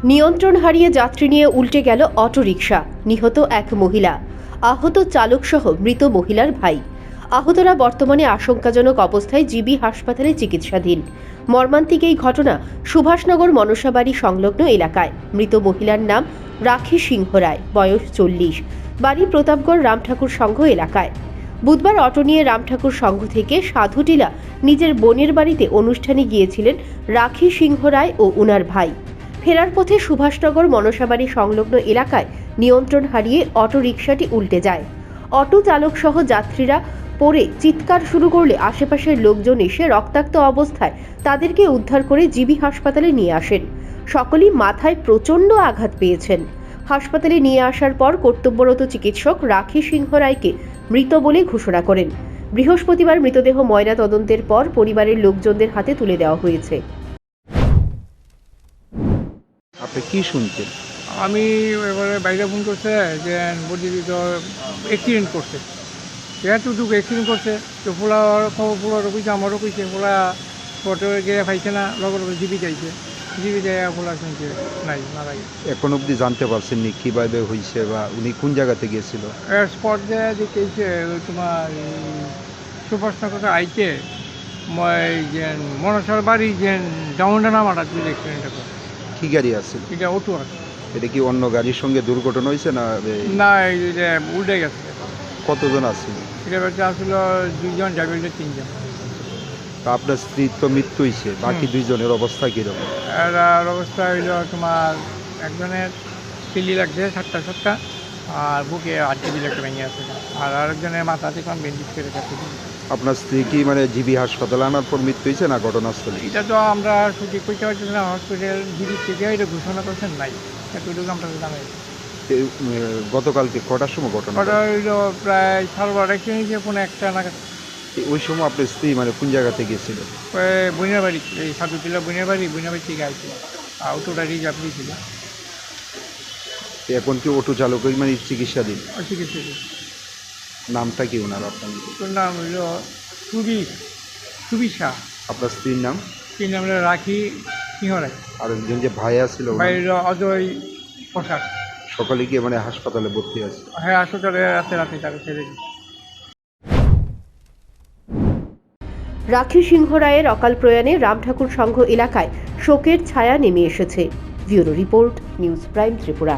নিয়ন্ত্রণ হারিয়ে যাত্রী নিয়ে উল্টে গেল অটোরিকশা, নিহত এক মহিলা, আহত চালকসহ মৃত মহিলার ভাই। আহতরা বর্তমানে আশঙ্কাজনক অবস্থায় জিবি হাসপাতালে চিকিৎসাধীন। মর্মান্তিক এই ঘটনা সুভাষনগর মনসাবাড়ি সংলগ্ন এলাকায়। মৃত মহিলার নাম রাখি সিংহ রায়, বয়স 40, বাড়ি প্রতাপগড় রামঠাকুর সংঘ এলাকায়। বুধবার অটো নিয়ে রামঠাকুর সংঘ থেকে সাধুটিলা নিজের বোনের বাড়িতে অনুষ্ঠানে গিয়েছিলেন রাখি সিংহ রায় ও উনার ভাই। ফেরার পথে সুভাষনগর মনসাবাড়ি সংলগ্ন এলাকায় নিয়ন্ত্রণ হারিয়ে অটো রিকশাটি উল্টে যায়। অটো চালক সহ যাত্রীরা পড়ে চিৎকার শুরু করলে আশেপাশের লোকজন এসে রক্তাক্ত অবস্থায় তাদেরকে উদ্ধার করে জিবি হাসপাতালে নিয়ে আসেন। সকলেই মাথায় প্রচণ্ড আঘাত পেয়েছেন। হাসপাতালে নিয়ে আসার পর কর্তব্যরত চিকিৎসক রাখি সিংহ রায়কে মৃত বলে ঘোষণা করেন। বৃহস্পতিবার মৃতদেহ ময়না তদন্তের পর পরিবারের লোকজনদের হাতে তুলে দেওয়া হয়েছে। আপনি কি শুনছেন? আমি এবারে বাইরে ফোন করছে যে বডি তো অ্যাক্সিডেন্ট করছে, এতটুকু অ্যাক্সিডেন্ট করছে তো পোলার খবর পোলারও কইছে, আমারও কইছে, পোলা ফটো গিয়ে পাইছে না, লগর জিবি চাইছে, জিবি যায় পোলা শুনছে নাই মারা গেছে। এখন অবধি জানতে পারছেন নি কীভাবে হয়েছে বা উনি কোন জায়গাতে গিয়েছিল? স্পট যায় দেখেছে তোমার সুভাষনগর আইতে যে মনসার বাড়ি যে ডাউনটা নামাটা তুই অ্যাক্সিডেন্টটা করে। কি গাড়ি আছে? এটা অটো আছে। এটা কি অন্য গাড়ির সঙ্গে দুর্ঘটনা হয়েছে না? না, এটা উল্টে গেছে। কতজন আছে? এটা বাচ্চা আসলে 2 জন, যাবে 3 জন। তা আপনার স্ত্রীর তো মৃত্যু হয়েছে, বাকি 2 জনের অবস্থা কীরকম? এর অবস্থা হইল তোমার একজনের চিলি লাগছে 7টা, আর বুকে 8 কেজি একটা ভেঙে আছে, আর আরেকজনের মাথাতে কোন বেন্ডিজ করে কাছে। আপনার স্ত্রী কি মানে জিবি হাসপাতালে আনার পর মৃত্যু হয়েছে না ঘটনাস্থলে? এটা তো আমরা সঠিক কইতে পারছি না, হসপিটাল জিবি থেকে এটা ঘোষণা করছেন নাই, এতটুকু আমরা জানাই। গতকালকে কটার সময় ঘটনা? ওটা হইল প্রায় 12:30 নিচে 1:45 নাগাদ। ওই সময় আপনার স্ত্রী মানে কোন জায়গাতে গিয়েছিল? বইনের বাড়ি, এই সাধুটিলা বইনের বাড়ি থেকে আইছিল, অটোটা রিজার্ভ দিয়েছিল। এখন কি অটো চালক মানে চিকিৎসাধীন? চিকিৎসা নামটা কি ওনার? আপনার নাম হইল সুবি শাহ। আপনার স্ত্রীর নাম? তিন নাম রাখি সিংহ রায়। আর একজন যে ভাই আছিল বাইরের অজয় পোশাক। সকালে গিয়ে মানে হাসপাতালে ভর্তি আছে? হ্যাঁ, হাসপাতালে রাতে তাকে ছেড়ে দিই। রাখি সিংহ রায়ের অকাল প্রয়াণে রামঠাকুর সংঘ এলাকায় শোকের ছায়া নেমে এসেছে। Bureau report, news prime Tripura.